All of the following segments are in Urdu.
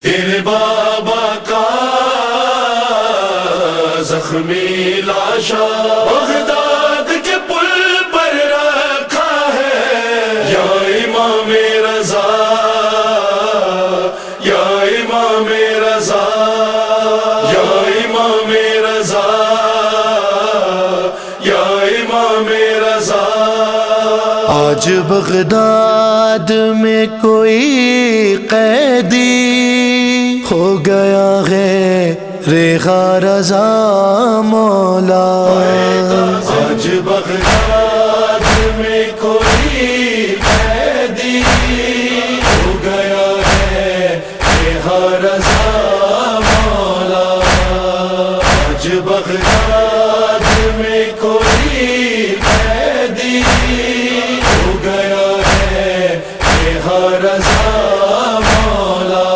تیرے بابا کا زخمی لاشا بغداد کے پل پر رکھا ہے، یا امام رضا، یا امام رضا، یا امام رضا، یا امام رضا۔ آج بغداد میں کوئی قیدی ہو گیا ہے ریخا رضا مولا۔ آج بغداد میں کوئی قیدی ہو گیا ہے ریخا رضا مولا۔ آج بغداد میں کوئی قیدی ہو گیا ہے ریخا رضا مولا۔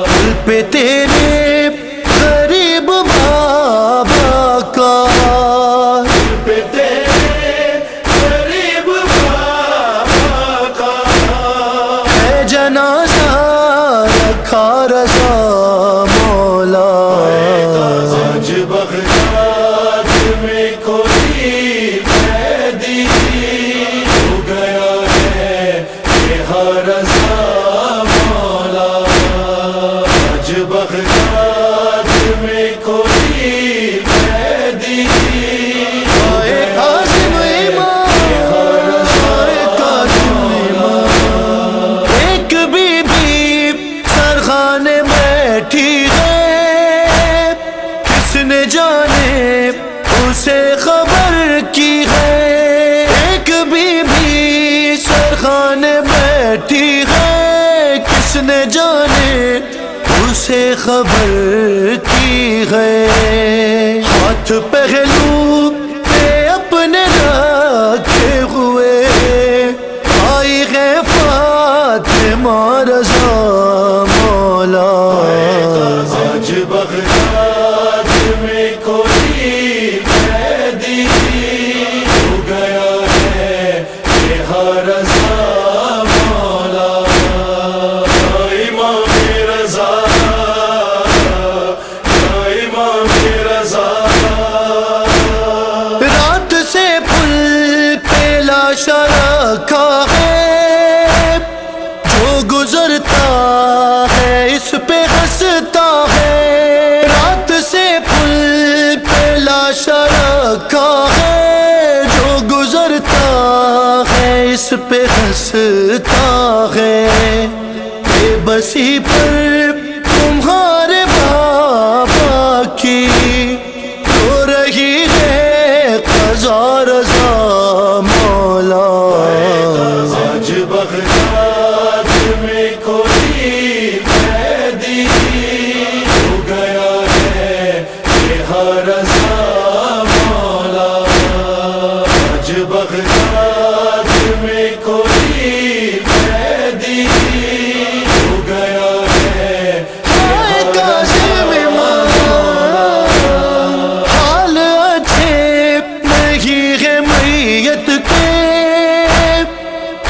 دل پہ تیرے غریب بابا کا، دل پہ تیرے غریب بابا کا ہے جنازہ رکھا رضا مولا۔ آج بغداد میں کوئی قیدی ہو گیا ہے ریخا رضا مولا۔ آج بغداد میں کوئی قیدی ہو گیا ہے ریخا رضا۔ ایک بی بی سرخانے بیٹھی ہے، کس نے جانے اسے خبر کی ہے۔ ایک بی بی سرخانے بیٹھی ہے، کس نے جانے اسے خبر کی ہے۔ ہاتھ پہلو پہ اپنے رکھے ہوئے آئی ہے فاطمہ رضا مولا۔ آج بغداد میں کوئی قیدی ہو گیا ہے ریخا رضا مولا۔ یا امام رضا، یا امام رضا۔ رات سے پل پہ لاشا رکھا ہے، جو گزرتا ہے اس پہ ہنستا ہے۔ رات سے پل پہ لاشا رکھا ہے، جو گزرتا ہے اس پہ ہنستا ہے۔ بے بسی پر تمہارے بابا کی ہو رہی ہے قضا رضا مولا۔ آج بغداد میں کوئی قیدی ہو گیا ہے ریخا رضا مولا۔ آج بغداد میں کوئی قیدی ہو گیا ہے قاسم امام، حال اچھے نہیں ہے میت کے،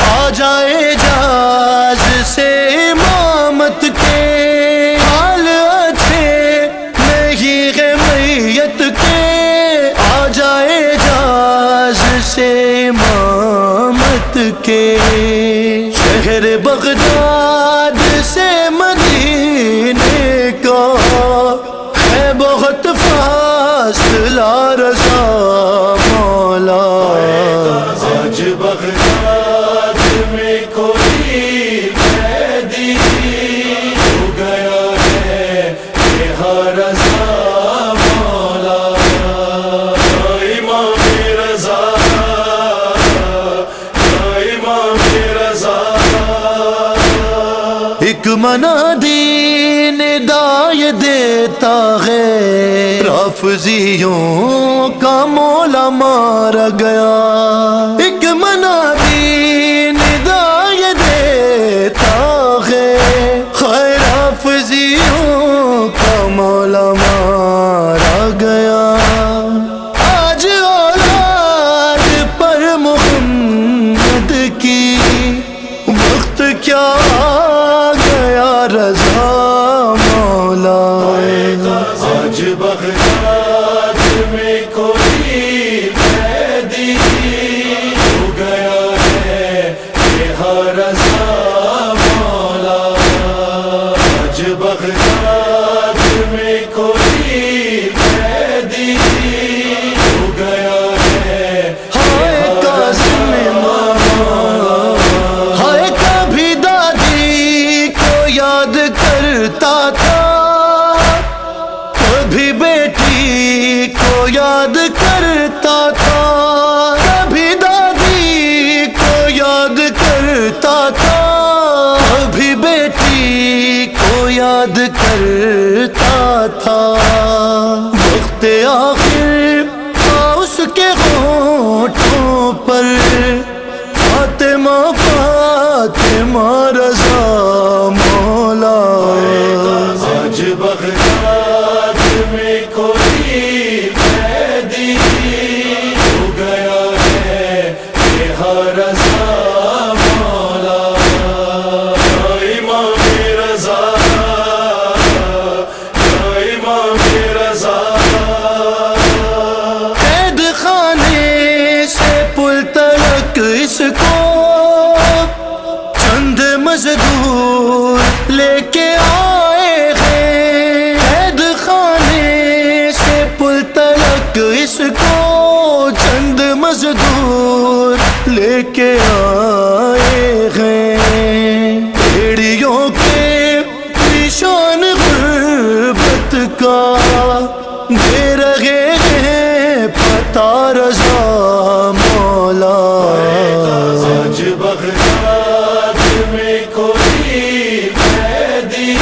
آ جائے جاز سے امامت کے۔ حال اچھے نہیں ہے میت کے، آ جائے جاز سے امامت کے۔ شہر بغداد سے مدینے کا ہے بہت فاصلہ رضا مولا۔ آج بغداد میں کوئی قیدی ہو گیا ہے ریخا رضا مولا۔ یا امام رضا، یا امام رضا۔ ایک منادی ندائے دیتا ہے، رافضیوں کا مولا مارا گیا۔ ایک منادی ندائے دیتا ہے، خیر رافضیوں کا مولا مارا گیا۔ آج اولاد پر محمد کی وقت کیا آ گیا رضا کرتا تھا، کبھی بیٹی کو یاد کرتا تھا، کبھی دادی کو یاد کرتا تھا، کبھی بیٹی کو یاد کرتا تھا۔ وقت آخر تھا اس کے ہونٹوں پر، فاطمہ فاطمہ رضا مولا۔ آج بغداد میں کوئی قیدی ہو گیا ہے، یہ رضا مولا۔ امام رضا، امام رضا، قید خانے سے پل تلک اس کو چند مزدور لے کے آئے ہیں، قید خانے سے پل تلک اس کو چند مزدور لے کے آئے ہیں۔ بیڑیوں کے نشان غربت کا دے رہے ہیں پتہ رضا مولا۔ آج بغداد میں کوئی قیدی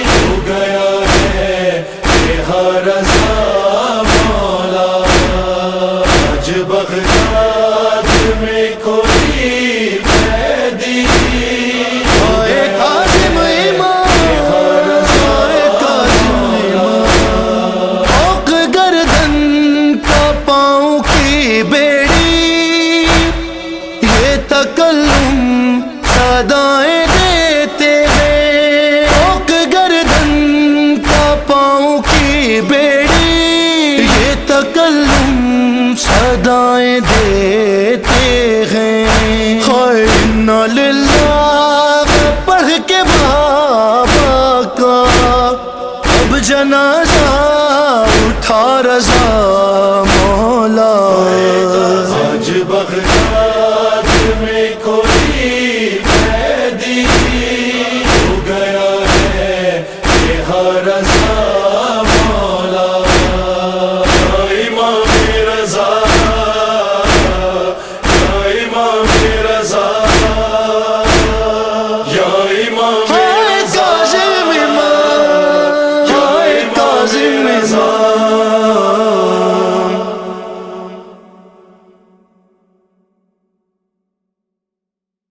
ہو گیا ہے، یہ رضا مولا۔ آج بغداد میں کوئی قیدی آئے کاظم امام، آئے کاظم امام، اوق گردن کا پاؤں کی بیڑی، یہ تکلم صدائیں دیتے ہیں، اوق گردن کا پاؤں کی بیڑی، یہ تکلم صدائیں دیتے ہیں۔ خیر انا للہ پڑھ کے بابا کا اب جنازہ اٹھا رضا مولا۔ آج بغداد